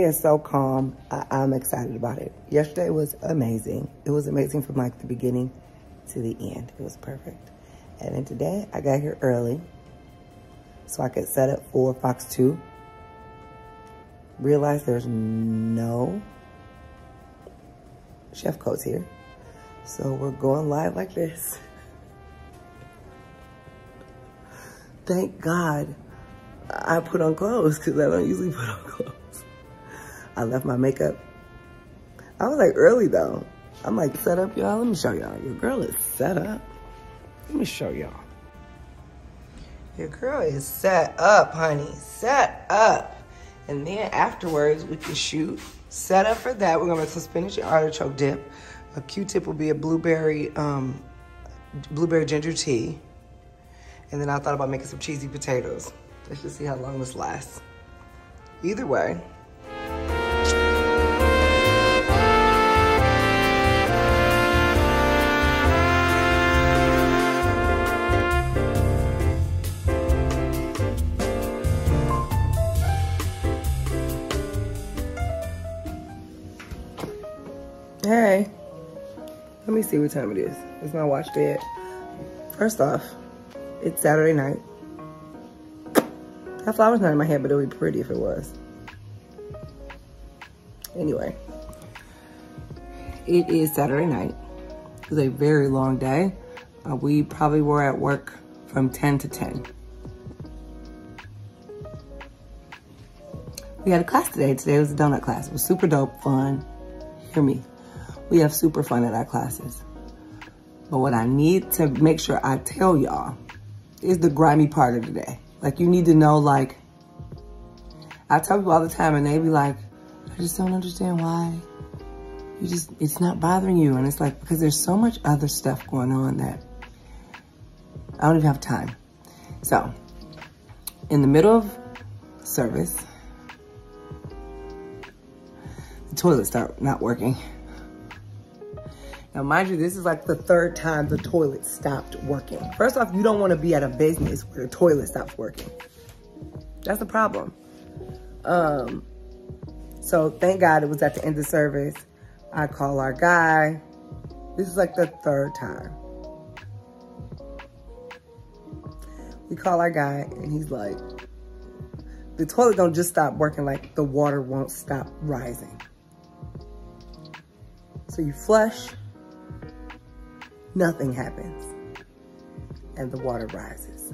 is so calm. I'm excited about it. Yesterday was amazing. It was amazing from like the beginning to the end. It was perfect. And then today I got here early so I could set up for Fox 2. Realized there's no chef coats here. So we're going live like this. Thank God I put on clothes because I don't usually put on clothes. I left my makeup. I was like early though. I'm like set up, y'all. Let me show y'all. Your girl is set up. Let me show y'all. Your girl is set up, honey. Set up. And then afterwards we can shoot. Set up for that. We're gonna make some spinach and artichoke dip. A Q-tip will be a blueberry ginger tea. And then I thought about making some cheesy potatoes. Let's just see how long this lasts. Either way. Hey, let me see what time it is. It's my watch bed. First off, it's Saturday night. That flower's not in my head, but it would be pretty if it was. Anyway, it is Saturday night. It was a very long day. We probably were at work from 10 to 10. We had a class today. Today was a donut class. It was super dope, fun. Hear me. We have super fun at our classes. But what I need to make sure I tell y'all is the grimy part of the day. Like, you need to know, like, I tell people all the time and they be like, I just don't understand why. It's not bothering you. And it's like, because there's so much other stuff going on that I don't even have time. So, in the middle of service, the toilets start not working. Now, mind you, this is like the third time the toilet stopped working. First off, you don't want to be at a business where the toilet stops working. That's the problem. So thank God it was at the end of service. I call our guy. This is like the third time. We call our guy and he's like, the toilet don't just stop working, like the water won't stop rising. So you flush. Nothing happens, and the water rises.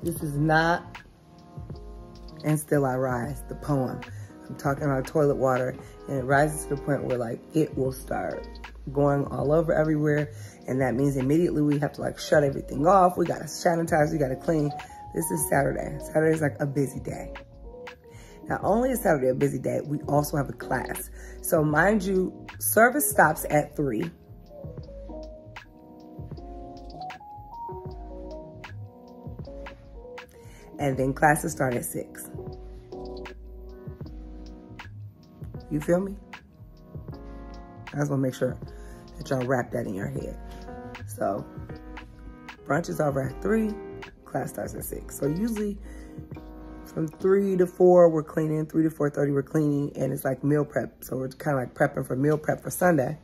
This is not And Still I Rise, the poem. I'm talking about toilet water, and it rises to the point where like it will start going all over everywhere, and that means immediately we have to like shut everything off. We gotta sanitize, we gotta clean. This is Saturday. Saturday is like a busy day. Not only is Saturday a busy day, we also have a class. So mind you, service stops at 3. And then classes start at 6. You feel me? I just wanna make sure that y'all wrap that in your head. So brunch is over at 3, class starts at 6. So usually from 3 to 4, we're cleaning. 3 to 4:30, we're cleaning. And it's like meal prep. So we're kind of like prepping for meal prep for Sunday.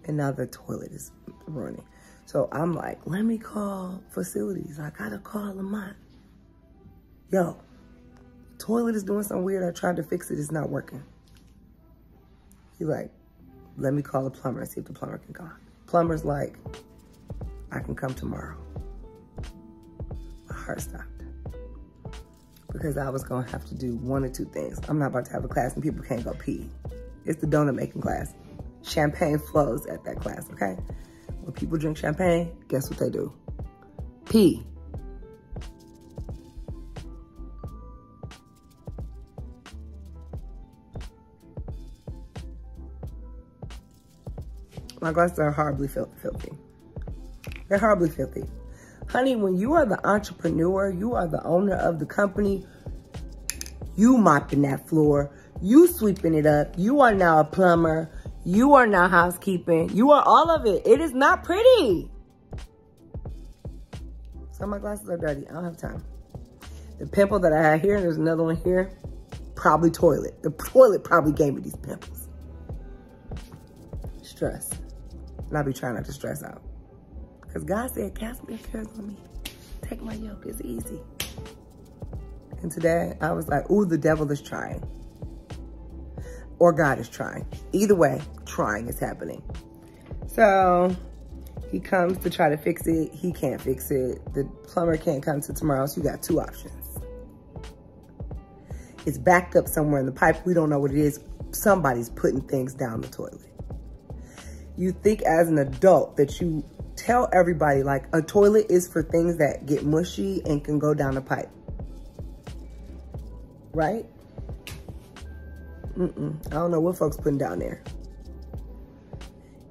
And now the toilet is running. So I'm like, let me call facilities. I gotta call Lamont. Yo, toilet is doing something weird. I tried to fix it. It's not working. He's like, let me call the plumber and see if the plumber can come. Plumber's like, I can come tomorrow. My heart stopped. Because I was gonna have to do one or two things. I'm not about to have a class and people can't go pee. It's the donut making class. Champagne flows at that class, okay? When people drink champagne, guess what they do? Pee. My glasses are horribly filthy. They're horribly filthy. Honey, when you are the entrepreneur, you are the owner of the company, you mopping that floor, you sweeping it up, you are now a plumber, you are now housekeeping, you are all of it. It is not pretty. So my glasses are dirty, I don't have time. The pimple that I had here, and there's another one here, probably toilet. The toilet probably gave me these pimples. Stress. And I be trying not to stress out. Because God said, cast your cares on me. Take my yoke, it's easy. And today, I was like, ooh, the devil is trying. Or God is trying. Either way, trying is happening. So, he comes to try to fix it. He can't fix it. The plumber can't come till tomorrow, so you got two options. It's backed up somewhere in the pipe. We don't know what it is. Somebody's putting things down the toilet. You think as an adult that you tell everybody, like, a toilet is for things that get mushy and can go down the pipe. Right? I don't know what folks putting down there.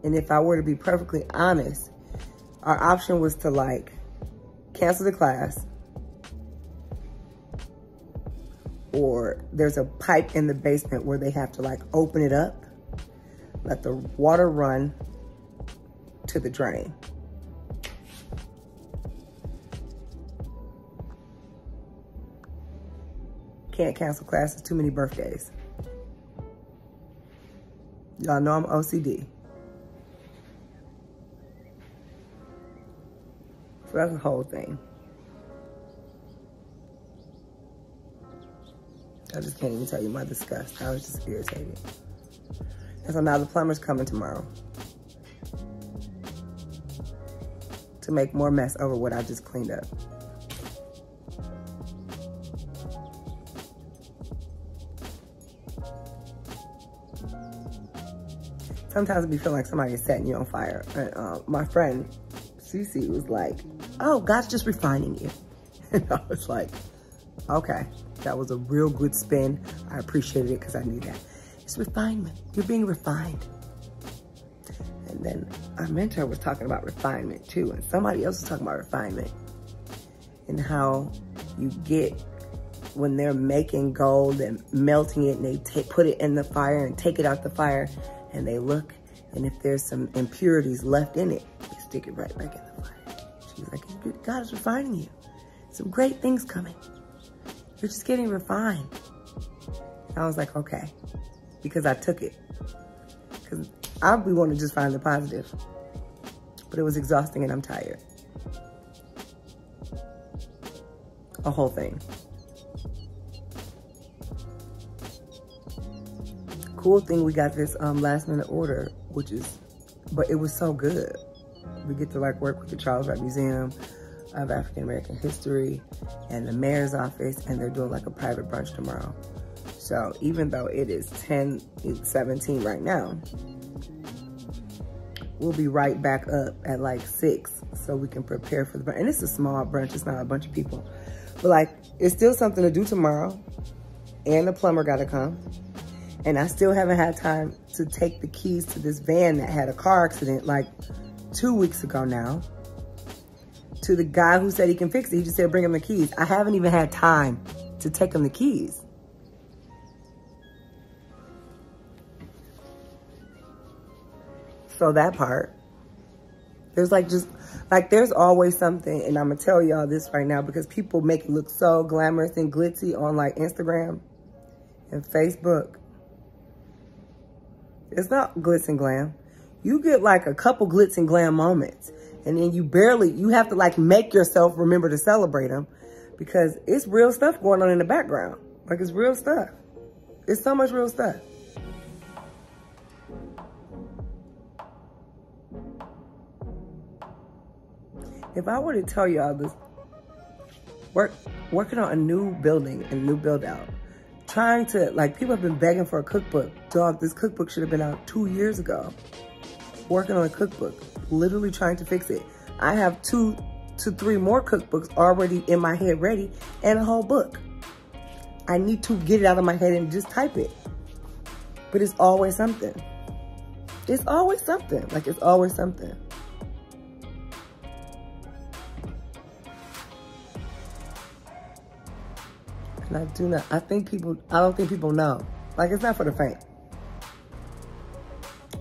And if I were to be perfectly honest, our option was to, like, cancel the class, or there's a pipe in the basement where they have to, like, open it up, let the water run to the drain. Can't cancel classes, too many birthdays. Y'all know I'm OCD. So that's the whole thing. I just can't even tell you my disgust. I was just irritated. And so now the plumber's coming tomorrow to make more mess over what I just cleaned up. Sometimes it be feeling like somebody is setting you on fire. And my friend, Cece, was like, oh, God's just refining you. And I was like, okay, that was a real good spin. I appreciated it because I need that. It's refinement. You're being refined. And then our mentor was talking about refinement too. And somebody else was talking about refinement and how you get when they're making gold and melting it and they put it in the fire and take it out the fire. And they look, and if there's some impurities left in it, they stick it right back in the fire. She's like, God is refining you. Some great things coming. You're just getting refined. And I was like, okay, because I took it. Because I be wanting to just find the positive. But it was exhausting and I'm tired. A whole thing. Cool thing, we got this last minute order, but it was so good. We get to like work with the Charles Wright Museum of African American History and the mayor's office, and they're doing like a private brunch tomorrow. So even though it is 10:17 right now, we'll be right back up at like 6 so we can prepare for the brunch. And it's a small brunch, it's not a bunch of people. But like, it's still something to do tomorrow, and the plumber gotta come. And I still haven't had time to take the keys to this van that had a car accident like 2 weeks ago now to the guy who said he can fix it. He just said, bring him the keys. I haven't even had time to take him the keys. So that part, there's like there's always something, and I'm gonna tell y'all this right now because people make it look so glamorous and glitzy on like Instagram and Facebook. It's not glitz and glam. You get like a couple glitz and glam moments, and then you have to like make yourself remember to celebrate them because it's real stuff going on in the background. Like, it's real stuff. It's so much real stuff. If I were to tell y'all this, working on a new building and new build out, trying to, like, people have been begging for a cookbook. Dog, this cookbook should have been out 2 years ago. Working on a cookbook, literally trying to fix it. I have 2 to 3 more cookbooks already in my head ready and a whole book. I need to get it out of my head and just type it. But it's always something. It's always something. Like, it's always something. And I don't think people know. Like, it's not for the faint.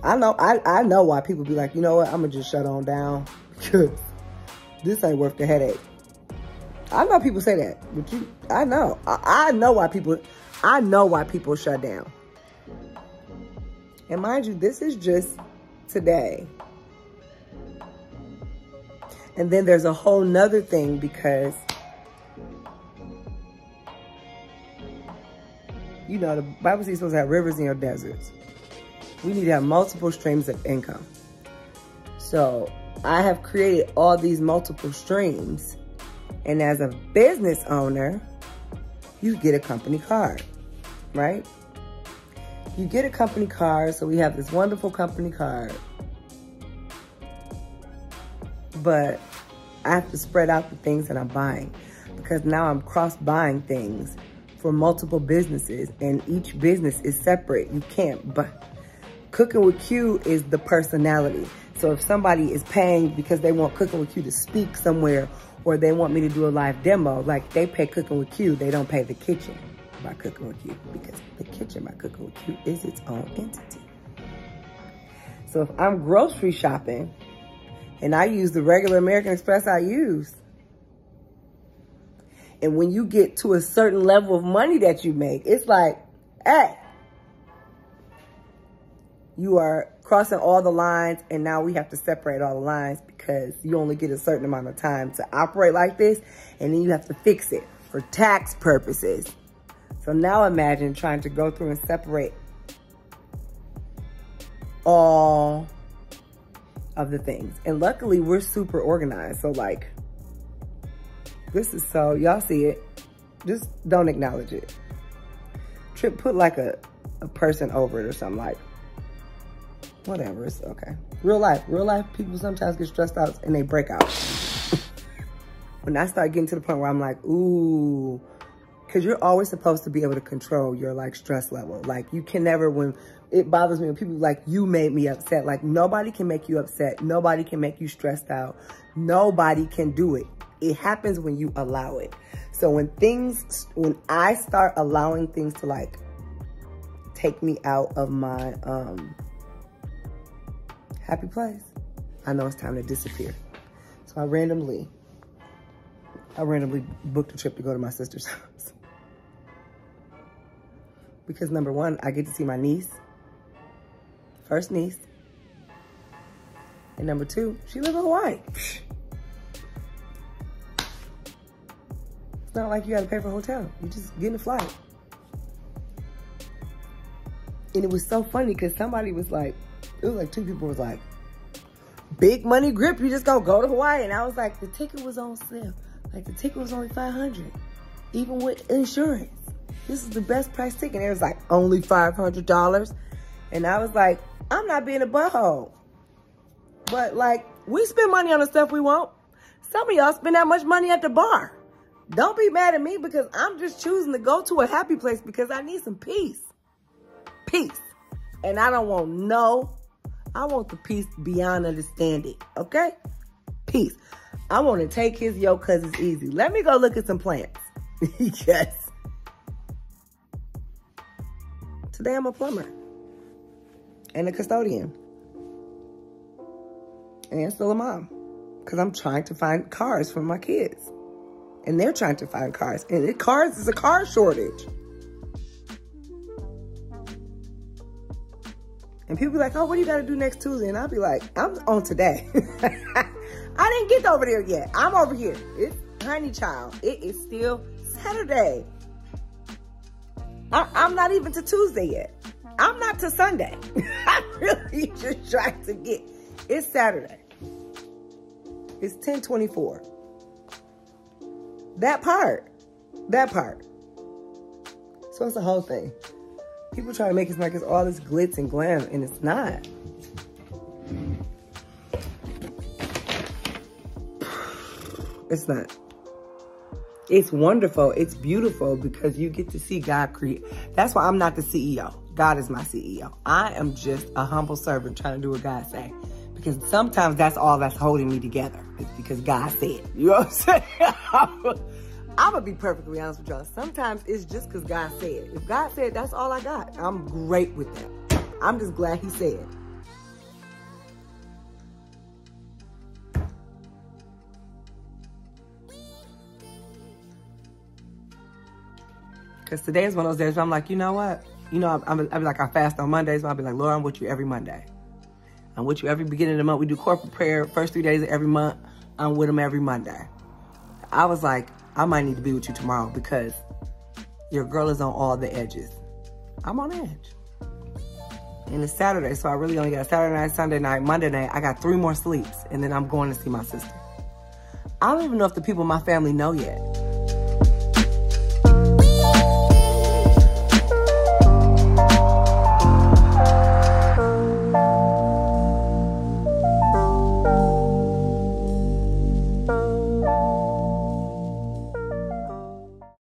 I know why people be like, you know what, I'm gonna just shut on down because this ain't worth the headache. I know people say that, but I know. I know why people shut down. And mind you, this is just today. And then there's a whole nother thing because, you know, the Bible says you're supposed to have rivers in your deserts. We need to have multiple streams of income. So I have created all these multiple streams. And as a business owner, you get a company card, right? You get a company card. So we have this wonderful company card. But I have to spread out the things that I'm buying because now I'm cross-buying things for multiple businesses and each business is separate. You can't, but Cooking with Q is the personality. So if somebody is paying because they want Cooking with Q to speak somewhere or they want me to do a live demo, like they pay Cooking with Q, they don't pay the kitchen by Cooking with Q because the kitchen by Cooking with Q is its own entity. So if I'm grocery shopping, and I use the regular American Express I use. And when you get to a certain level of money that you make, it's like, hey, you are crossing all the lines and now we have to separate all the lines because you only get a certain amount of time to operate like this and then you have to fix it for tax purposes. So now imagine trying to go through and separate all of the things. And luckily we're super organized. So like, this is so, y'all see it, just don't acknowledge it. Trip, put like a person over it or something, like, whatever, it's okay. Real life people sometimes get stressed out and they break out. When I start getting to the point where I'm like, ooh, because you're always supposed to be able to control your like stress level. Like you can never, when it bothers me when people like, you made me upset. Like nobody can make you upset. Nobody can make you stressed out. Nobody can do it. It happens when you allow it. So when I start allowing things to like take me out of my happy place, I know it's time to disappear. So I randomly booked a trip to go to my sister's house. Because number one, I get to see my niece, first niece. And number two, she lives in Hawaii. It's not like you gotta pay for a hotel. You just get in a flight. And it was so funny because somebody was like, it was like two people was like, big money grip, you just gonna go to Hawaii. And I was like, the ticket was on sale. Like the ticket was only $500, even with insurance. This is the best price ticket. And it was like, only $500. And I was like, I'm not being a butthole. But like, we spend money on the stuff we want. Some of y'all spend that much money at the bar. Don't be mad at me because I'm just choosing to go to a happy place because I need some peace. Peace. And I don't want I want the peace beyond understanding, okay? Peace. I want to take his yoke because it's easy. Let me go look at some plants. Yes. Today I'm a plumber and a custodian and still a mom because I'm trying to find cars for my kids and they're trying to find cars and cars is a car shortage. And people be like, oh, what do you got to do next Tuesday? And I'll be like, I'm on today. I didn't get over there yet. I'm over here. It's honey child. It is still Saturday. I'm not even to Tuesday yet. I'm not to Sunday. I'm really just trying to get, it's Saturday. It's 10:24. That part. So it's the whole thing. People try to make it like it's all this glitz and glam, and it's not. It's not. It's wonderful. It's beautiful because you get to see God create. That's why I'm not the CEO. God is my CEO. I am just a humble servant trying to do what God say. Because sometimes that's all that's holding me together. It's because God said. You know what I'm saying? I'm going to be perfectly honest with y'all. Sometimes it's just because God said. If God said, that's all I got. I'm great with that. I'm just glad he said. Because today is one of those days where I'm like, you know what? You know, I'll be like, I fast on Mondays, but I'll be like, Lord, I'm with you every Monday. I'm with you every beginning of the month. We do corporate prayer first 3 days of every month. I'm with him every Monday. I was like, I might need to be with you tomorrow because your girl is on all the edges. I'm on edge. And it's Saturday, so I really only got Saturday night, Sunday night, Monday night. I got 3 more sleeps, and then I'm going to see my sister. I don't even know if the people in my family know yet.